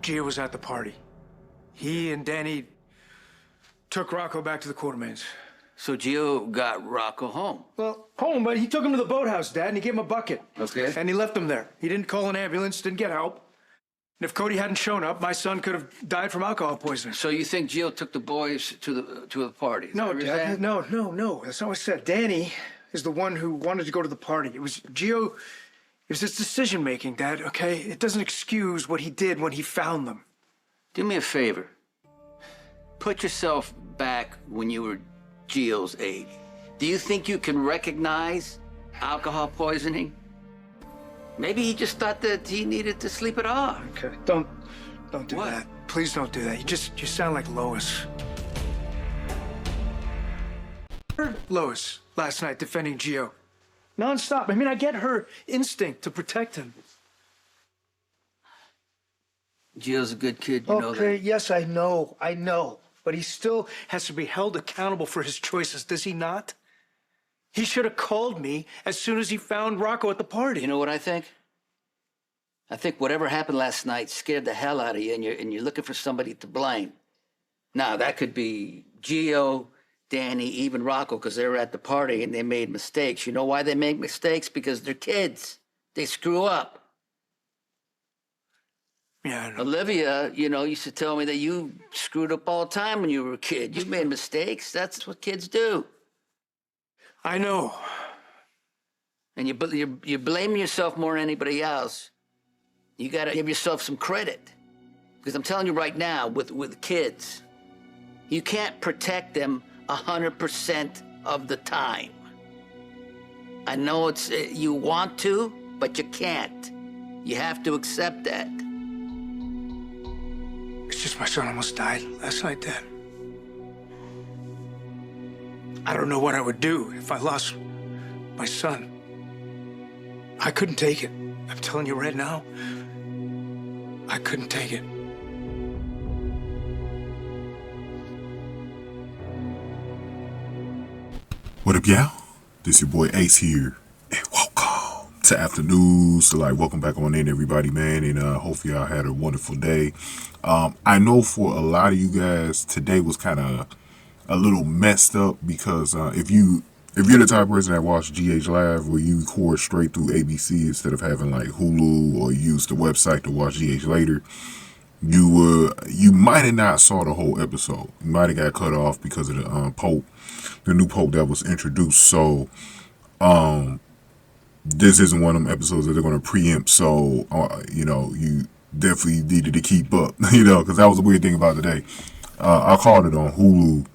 Gio was at the party. He and Danny took Rocco back to the Quartermains. So Gio got Rocco home? Well, home, but he took him to the boathouse, Dad, and he gave him a bucket. Okay. And he left him there. He didn't call an ambulance, didn't get help. And if Cody hadn't shown up, my son could have died from alcohol poisoning. So you think Gio took the boys to the party? No, Dad, no. That's not what I said. Danny is the one who wanted to go to the party. It was Gio. It was his decision-making, Dad, okay? It doesn't excuse what he did when he found them. Do me a favor. Put yourself back when you were Gio's age. Do you think you can recognize alcohol poisoning? Maybe he just thought that he needed to sleep it off. Okay, don't do What? that. Please don't do that. You sound like Lois. Heard Lois last night defending Gio. Non-stop. I mean, I get her instinct to protect him. Gio's a good kid, you know that. Okay, yes, I know. But he still has to be held accountable for his choices, does he not? He should have called me as soon as he found Rocco at the party. You know what I think? I think whatever happened last night scared the hell out of you, and you're looking for somebody to blame. Now, that could be Gio, Danny, even Rocco, because they were at the party and they made mistakes. You know why they make mistakes? Because they're kids. They screw up. Yeah, I know. Olivia, used to tell me that you screwed up all the time when you were a kid. You made mistakes. That's what kids do. I know. And you blame yourself more than anybody else. You got to give yourself some credit. Because I'm telling you right now, with kids, you can't protect them 100% of the time. I know you want to, but you can't. You have to accept that. It's just my son almost died last night, Dad. I don't know what I would do if I lost my son. I couldn't take it. I'm telling you right now, I couldn't take it. What up, y'all? This your boy Ace here, and welcome to Afternoons. So, welcome back on in, everybody, man, and hopefully y'all had a wonderful day. I know for a lot of you guys, today was kind of a little messed up because if you're the type of person that watch GH Live where you record straight through ABC instead of having like Hulu or use the website to watch GH later, you might have not saw the whole episode. You might have got cut off because of the new pope that was introduced. So this isn't one of them episodes that they're going to preempt. So you definitely needed to keep up, because that was a weird thing about today. I called it on Hulu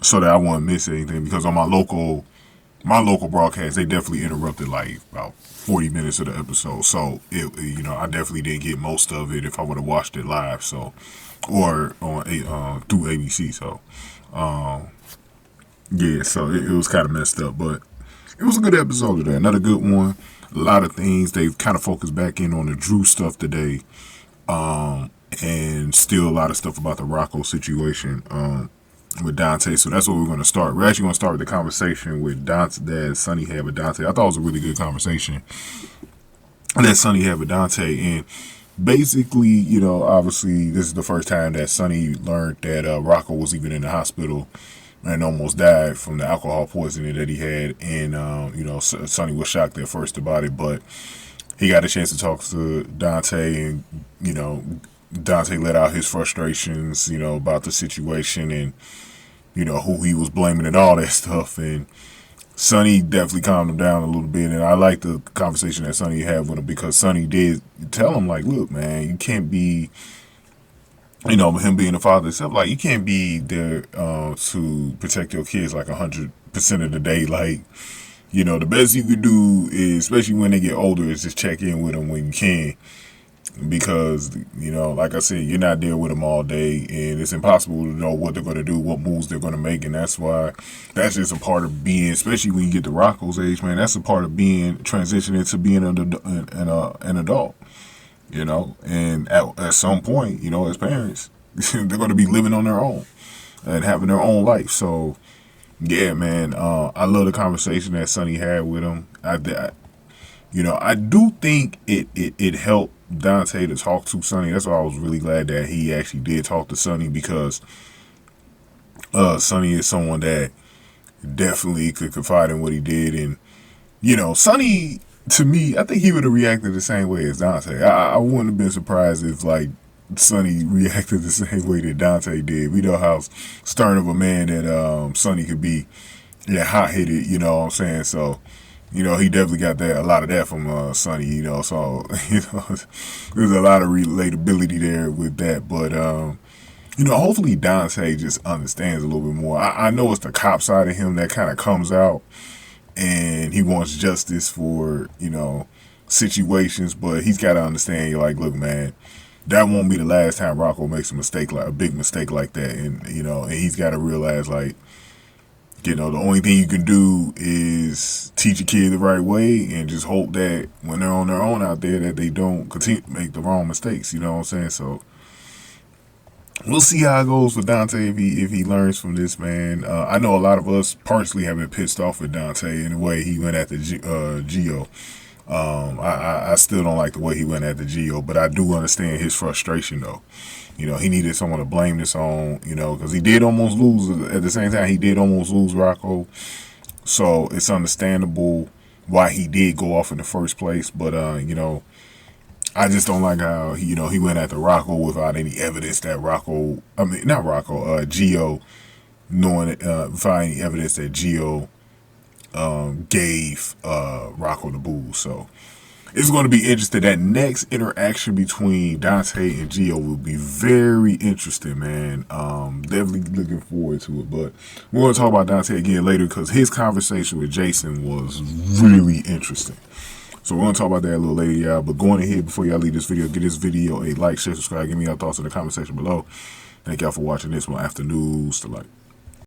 so that I wouldn't miss anything, because on my local broadcast, they definitely interrupted like about 40 minutes of the episode. So I definitely didn't get most of it if I would have watched it live. So, or on through ABC. So, yeah. So it was kind of messed up, but it was a good episode today. Another good one. A lot of things. They've kind of focused back in on the Drew stuff today, and still a lot of stuff about the Rocco situation. With Dante. So that's what we're going to start. We're actually going to start with the conversation with Dante that Sonny had with Dante. I thought it was a really good conversation that Sonny had with Dante. And basically, obviously this is the first time that Sonny learned that Rocco was even in the hospital and almost died from the alcohol poisoning that he had. And, Sonny was shocked at first about it, but he got a chance to talk to Dante, and, Dante let out his frustrations, about the situation and, who he was blaming and all that stuff. And Sonny definitely calmed him down a little bit. And I like the conversation that Sonny had with him, because Sonny did tell him, like, look, man, you can't be, him being a father himself, like, you can't be there to protect your kids like 100% of the day. Like, the best you could do is, especially when they get older, is just check in with them when you can. Because, like I said, you're not there with them all day, and it's impossible to know what they're going to do, what moves they're going to make. And that's why that's just a part of being, especially when you get to Rocco's age, man, that's a part of being, transitioning to being an adult, and at some point, as parents, they're going to be living on their own and having their own life. So, yeah, man, I love the conversation that Sonny had with him. I do think it helped Dante to talk to Sonny. That's why I was really glad that he actually did talk to Sonny, because Sonny is someone that definitely could confide in what he did. And, you know, Sonny, to me, I think he would have reacted the same way as Dante. I wouldn't have been surprised if, like, Sonny reacted the same way that Dante did. We know how stern of a man that Sonny could be, hot-headed, you know what I'm saying? So, you know, he definitely got a lot of that from Sonny, you know. So, you know, there's a lot of relatability there with that. But, you know, hopefully Dante just understands a little bit more. I know it's the cop side of him that kind of comes out, and he wants justice for, you know, situations, but he's got to understand, you're like, look, man, that won't be the last time Rocco makes a big mistake like that. And, you know, and he's got to realize, like, you know, the only thing you can do is teach a kid the right way and just hope that when they're on their own out there that they don't continue to make the wrong mistakes, you know what I'm saying? So we'll see how it goes with Dante if he learns from this, man. I know a lot of us personally have been pissed off with Dante in the way he went at the Gio. I still don't like the way he went at the Gio, but I do understand his frustration, though. You know, he needed someone to blame this on, you know, because he did almost lose. At the same time, he did almost lose Rocco. So it's understandable why he did go off in the first place. But, you know, I just don't like how, he went after Rocco without any evidence that Gio, knowing, without any evidence that Gio gave Rocco the booze. So it's going to be interesting. That next interaction between Dante and Gio will be very interesting, man. Definitely looking forward to it. But we're going to talk about Dante again later, because his conversation with Jason was really interesting. So we're going to talk about that a little later, y'all. But going ahead, before y'all leave this video, give this video a like, share, subscribe. Give me your thoughts in the comment section below. Thank y'all for watching this one. After news to like.